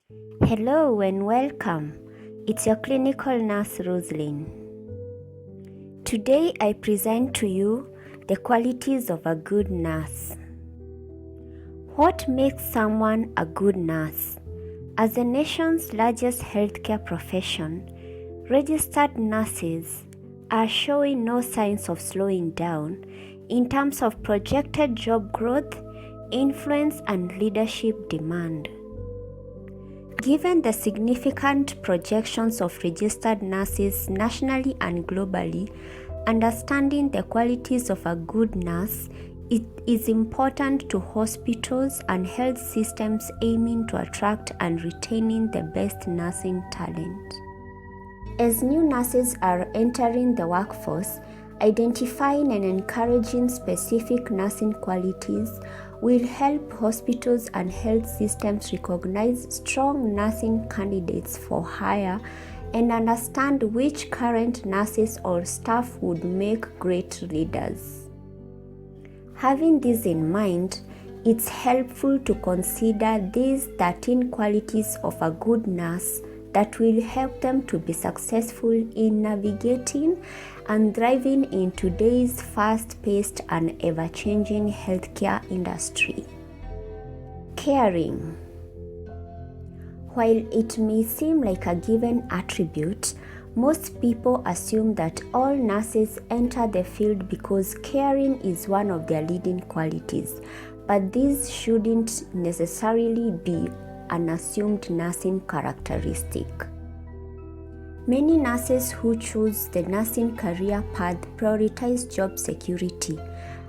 Hello and welcome. It's your clinical nurse Roslyn. Today I present to you the qualities of a good nurse. What makes someone a good nurse? As the nation's largest healthcare profession, registered nurses are showing no signs of slowing down in terms of projected job growth, influence, and leadership demand. Given the significant projections of registered nurses nationally and globally, understanding the qualities of a good nurse is important to hospitals and health systems aiming to attract and retaining the best nursing talent. As new nurses are entering the workforce, identifying and encouraging specific nursing qualities will help hospitals and health systems recognize strong nursing candidates for hire and understand which current nurses or staff would make great leaders. Having this in mind, it's helpful to consider these 13 qualities of a good nurse that will help them to be successful in navigating and thriving in today's fast-paced and ever-changing healthcare industry. Caring. While it may seem like a given attribute, most people assume that all nurses enter the field because caring is one of their leading qualities, but this shouldn't necessarily be an assumed nursing characteristic. Many nurses who choose the nursing career path prioritize job security,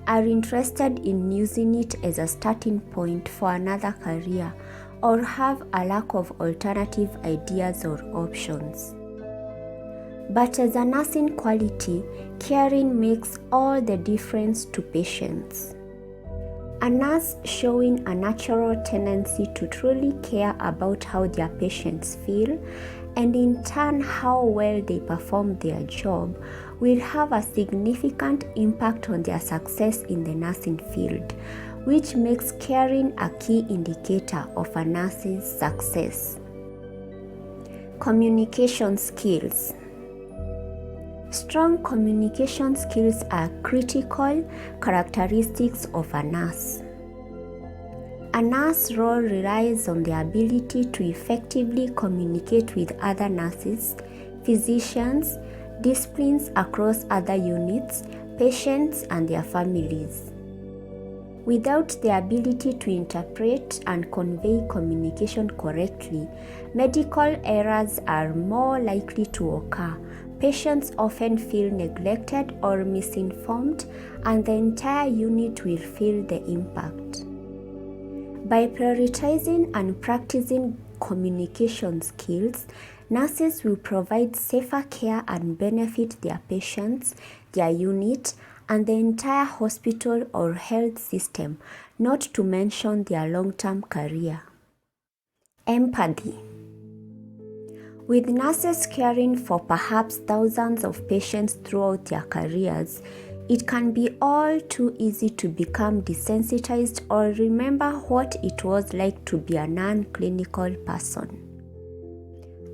are interested in using it as a starting point for another career, or have a lack of alternative ideas or options. But as a nursing quality, caring makes all the difference to patients. A nurse showing a natural tendency to truly care about how their patients feel and in turn how well they perform their job will have a significant impact on their success in the nursing field, which makes caring a key indicator of a nurse's success. Communication skills. Strong communication skills are critical characteristics of a nurse. A nurse role relies on the ability to effectively communicate with other nurses, physicians, disciplines across other units, patients, and their families. Without the ability to interpret and convey communication correctly, medical errors are more likely to occur. Patients often feel neglected or misinformed, and the entire unit will feel the impact. By prioritizing and practicing communication skills, nurses will provide safer care and benefit their patients, their unit, and the entire hospital or health system, not to mention their long-term career. Empathy. With nurses caring for perhaps thousands of patients throughout their careers, it can be all too easy to become desensitized or remember what it was like to be a non-clinical person.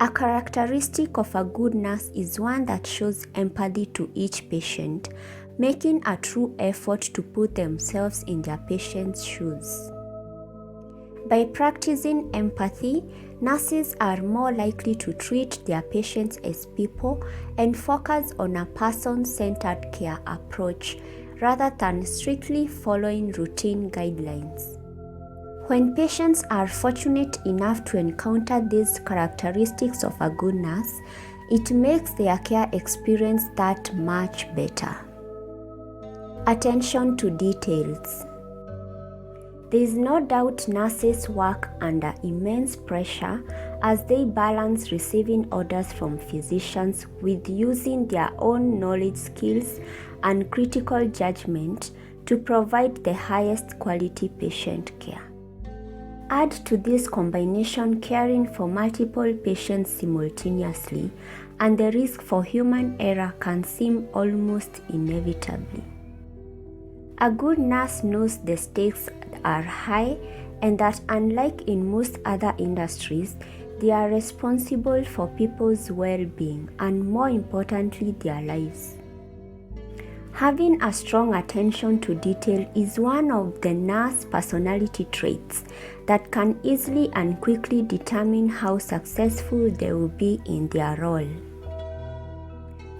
A characteristic of a good nurse is one that shows empathy to each patient, making a true effort to put themselves in their patient's shoes. By practicing empathy, nurses are more likely to treat their patients as people and focus on a person-centered care approach rather than strictly following routine guidelines. When patients are fortunate enough to encounter these characteristics of a good nurse, it makes their care experience that much better. Attention to details. There is no doubt nurses work under immense pressure as they balance receiving orders from physicians with using their own knowledge, skills, and critical judgment to provide the highest quality patient care. Add to this combination caring for multiple patients simultaneously, and the risk for human error can seem almost inevitable. A good nurse knows the stakes are high and that unlike in most other industries, they are responsible for people's well-being and, more importantly, their lives. Having a strong attention to detail is one of the nurse personality traits that can easily and quickly determine how successful they will be in their role.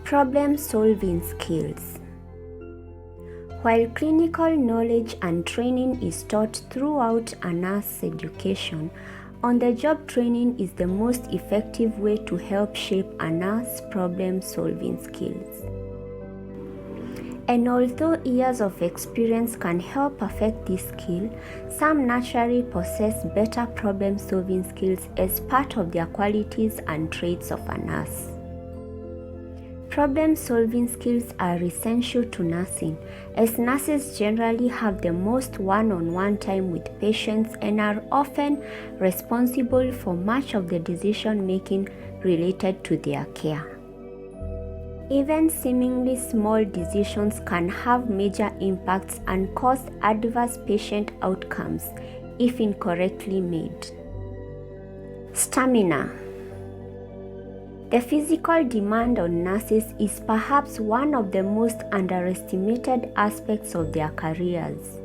Problem-solving skills. While clinical knowledge and training is taught throughout a nurse education, on-the-job training is the most effective way to help shape a nurse's problem-solving skills. And although years of experience can help perfect this skill, some naturally possess better problem-solving skills as part of their qualities and traits of a nurse. Problem-solving skills are essential to nursing, as nurses generally have the most one-on-one time with patients and are often responsible for much of the decision-making related to their care. Even seemingly small decisions can have major impacts and cause adverse patient outcomes if incorrectly made. Stamina. The physical demand on nurses is perhaps one of the most underestimated aspects of their careers.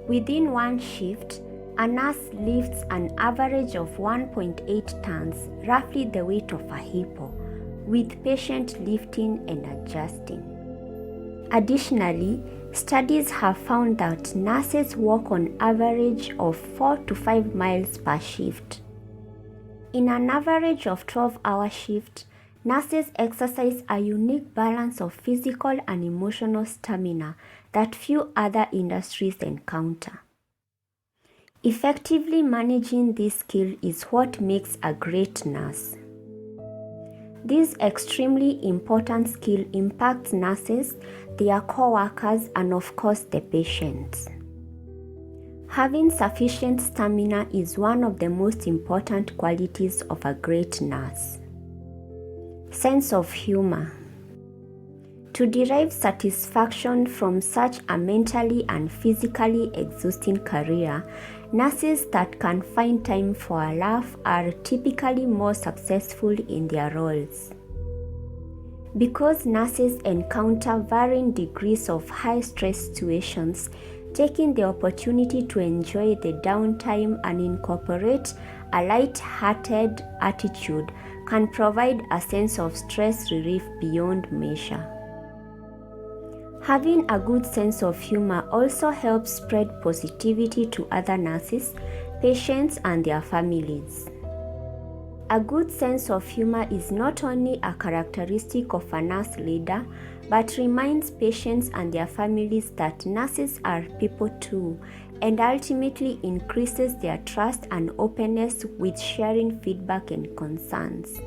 Within one shift, a nurse lifts an average of 1.8 tons, roughly the weight of a hippo, with patient lifting and adjusting. Additionally, studies have found that nurses walk on average of 4 to 5 miles per shift. In an average of 12-hour shift, nurses exercise a unique balance of physical and emotional stamina that few other industries encounter. Effectively managing this skill is what makes a great nurse. This extremely important skill impacts nurses, their co-workers, and of course the patients. Having sufficient stamina is one of the most important qualities of a great nurse. Sense of humor. To derive satisfaction from such a mentally and physically exhausting career, nurses that can find time for a laugh are typically more successful in their roles. Because nurses encounter varying degrees of high-stress situations, taking the opportunity to enjoy the downtime and incorporate a light-hearted attitude can provide a sense of stress relief beyond measure. Having a good sense of humor also helps spread positivity to other nurses, patients, and their families. A good sense of humor is not only a characteristic of a nurse leader, but reminds patients and their families that nurses are people too, and ultimately increases their trust and openness with sharing feedback and concerns.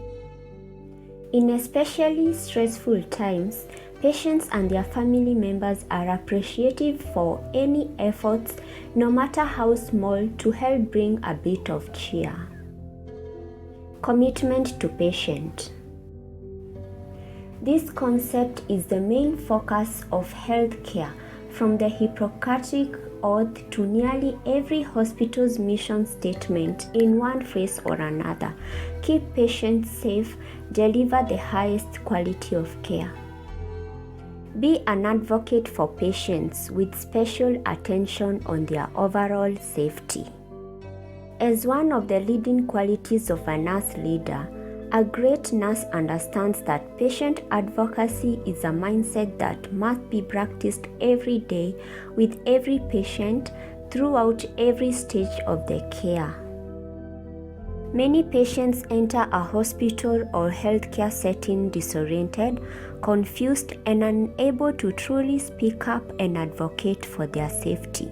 In especially stressful times, patients and their family members are appreciative for any efforts, no matter how small, to help bring a bit of cheer. Commitment to patient. This concept is the main focus of healthcare, from the Hippocratic Oath to nearly every hospital's mission statement in one phrase or another: keep patients safe, deliver the highest quality of care. Be an advocate for patients with special attention on their overall safety. As one of the leading qualities of a nurse leader, a great nurse understands that patient advocacy is a mindset that must be practiced every day with every patient throughout every stage of their care. Many patients enter a hospital or healthcare setting disoriented, confused, and unable to truly speak up and advocate for their safety.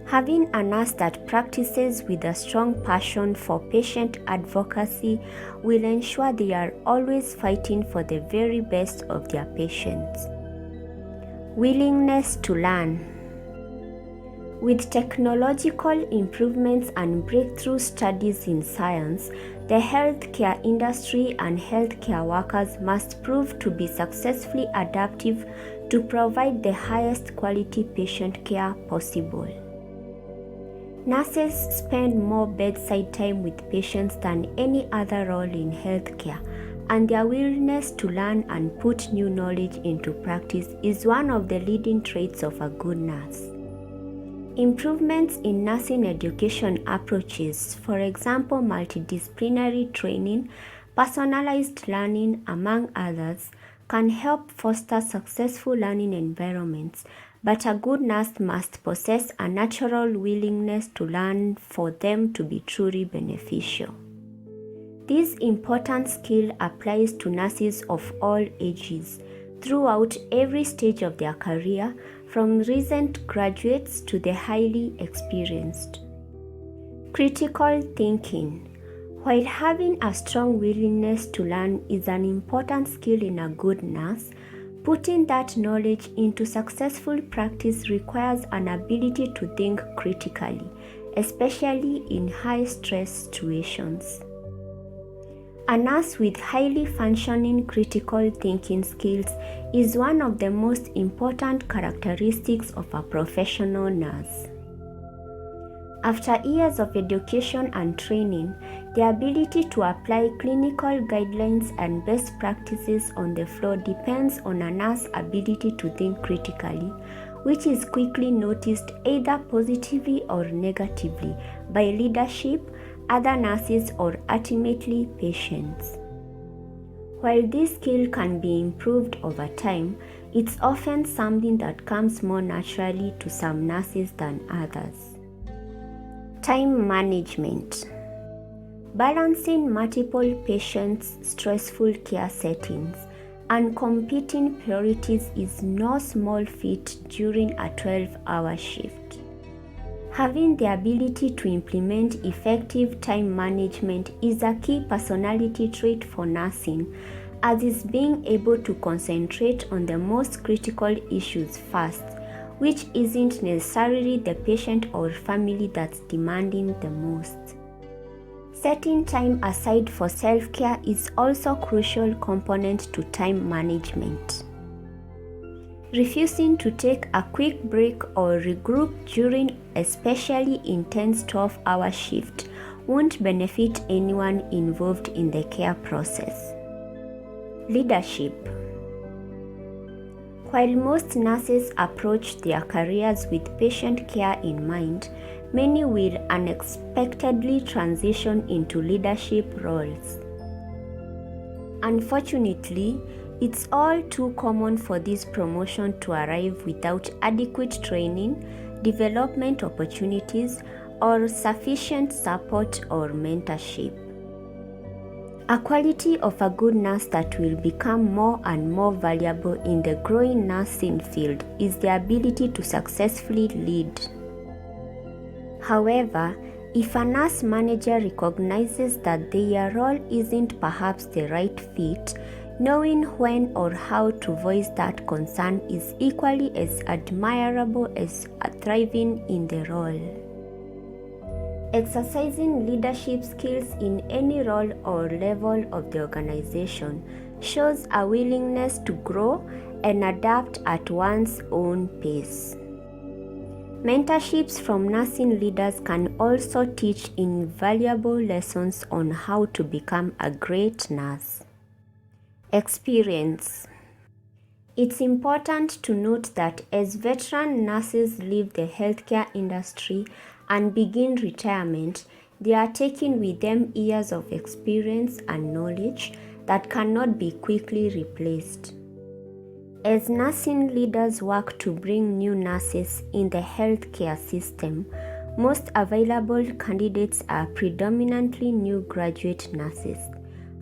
Having a nurse that practices with a strong passion for patient advocacy will ensure they are always fighting for the very best of their patients. Willingness to learn. With technological improvements and breakthrough studies in science, the healthcare industry and healthcare workers must prove to be successfully adaptive to provide the highest quality patient care possible. Nurses spend more bedside time with patients than any other role in healthcare, and their willingness to learn and put new knowledge into practice is one of the leading traits of a good nurse. Improvements in nursing education approaches, for example, multidisciplinary training, personalized learning, among others, can help foster successful learning environments, but a good nurse must possess a natural willingness to learn for them to be truly beneficial. This important skill applies to nurses of all ages, throughout every stage of their career, from recent graduates to the highly experienced. Critical thinking. While having a strong willingness to learn is an important skill in a good nurse, putting that knowledge into successful practice requires an ability to think critically, especially in high-stress situations. A nurse with highly functioning critical thinking skills is one of the most important characteristics of a professional nurse. After years of education and training, the ability to apply clinical guidelines and best practices on the floor depends on a nurse's ability to think critically, which is quickly noticed either positively or negatively by leadership, other nurses, or ultimately patients. While this skill can be improved over time, it's often something that comes more naturally to some nurses than others. Time management. Balancing multiple patients, stressful care settings, and competing priorities is no small feat during a 12-hour shift. Having the ability to implement effective time management is a key personality trait for nursing, as is being able to concentrate on the most critical issues first, which isn't necessarily the patient or family that's demanding the most. Setting time aside for self-care is also a crucial component to time management. Refusing to take a quick break or regroup during especially intense 12-hour shift won't benefit anyone involved in the care process. Leadership. While most nurses approach their careers with patient care in mind, many will unexpectedly transition into leadership roles. Unfortunately, it's all too common for this promotion to arrive without adequate training, development opportunities, or sufficient support or mentorship. A quality of a good nurse that will become more and more valuable in the growing nursing field is the ability to successfully lead. However, if a nurse manager recognizes that their role isn't perhaps the right fit, knowing when or how to voice that concern is equally as admirable as thriving in the role. Exercising leadership skills in any role or level of the organization shows a willingness to grow and adapt at one's own pace. Mentorships from nursing leaders can also teach invaluable lessons on how to become a great nurse. Experience. It's important to note that as veteran nurses leave the healthcare industry and begin retirement, they are taking with them years of experience and knowledge that cannot be quickly replaced. As nursing leaders work to bring new nurses in the healthcare system, most available candidates are predominantly new graduate nurses,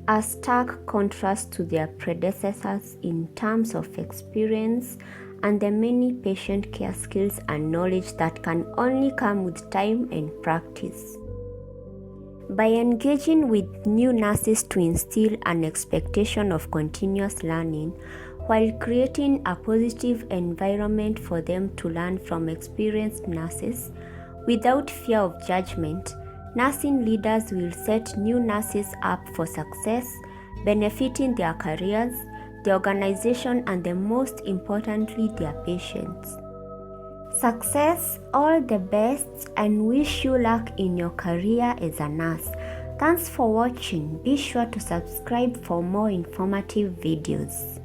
a stark contrast to their predecessors in terms of experience and the many patient care skills and knowledge that can only come with time and practice. By engaging with new nurses to instill an expectation of continuous learning, while creating a positive environment for them to learn from experienced nurses, without fear of judgment, nursing leaders will set new nurses up for success, benefiting their careers, the organization, and most importantly, their patients. Success, all the best, and wish you luck in your career as a nurse. Thanks for watching. Be sure to subscribe for more informative videos.